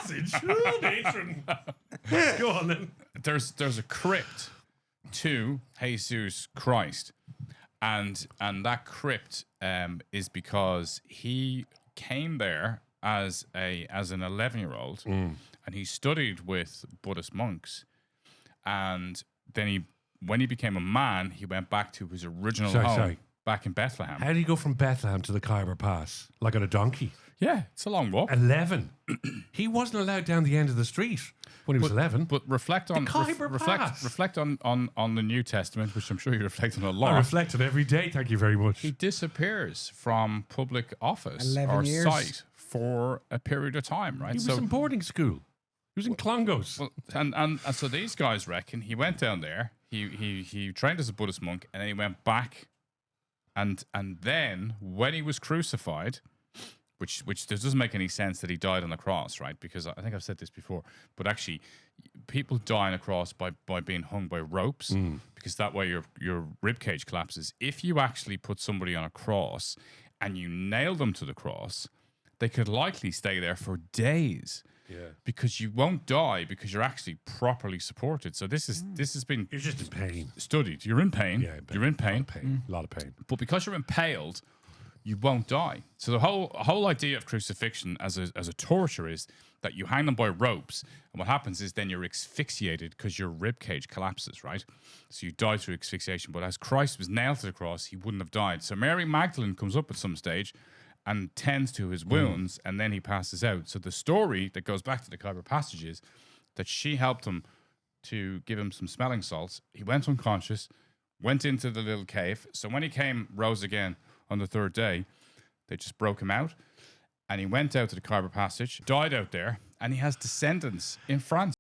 Passage? Matron. Go on then. There's a crypt to Jesus Christ, and that crypt is because he came there as an 11-year-old, and he studied with Buddhist monks, and then when he became a man, he went back to his original home back in Bethlehem. How did he go from Bethlehem to the Khyber Pass? Like on a donkey? Yeah, it's a long walk. 11. He wasn't allowed down the end of the street when he was 11. But reflect on Khyber Pass. reflect on the New Testament, which I'm sure you reflect on a lot. I reflect on every day. Thank you very much. He disappears from public office 11 or years. sight for a period of time, right? He was in boarding school. He was in Clongowes. Well, and so these guys reckon he went down there. He trained as a Buddhist monk, and then he went back, and then when he was crucified, which doesn't make any sense that he died on the cross, right? Because I think I've said this before, but actually, people die on a cross by being hung by ropes, because that way your rib cage collapses. If you actually put somebody on a cross and you nail them to the cross, they could likely stay there for days. Yeah. Because you won't die because you're actually properly supported. So this has been You're just in pain. studied. You're in pain. Yeah, you're in pain. A lot of pain. But because you're impaled, you won't die. So the whole idea of crucifixion as a torture is that you hang them by ropes, and what happens is then you're asphyxiated because your rib cage collapses, right? So you die through asphyxiation. But as Christ was nailed to the cross, he wouldn't have died. So Mary Magdalene comes up at some stage and tends to his wounds, and then he passes out. So the story that goes back to the Khyber Passage is that she helped him to give him some smelling salts. He went unconscious, went into the little cave. So when he rose again on the third day, they just broke him out, and he went out to the Khyber Passage, died out there, and he has descendants in France.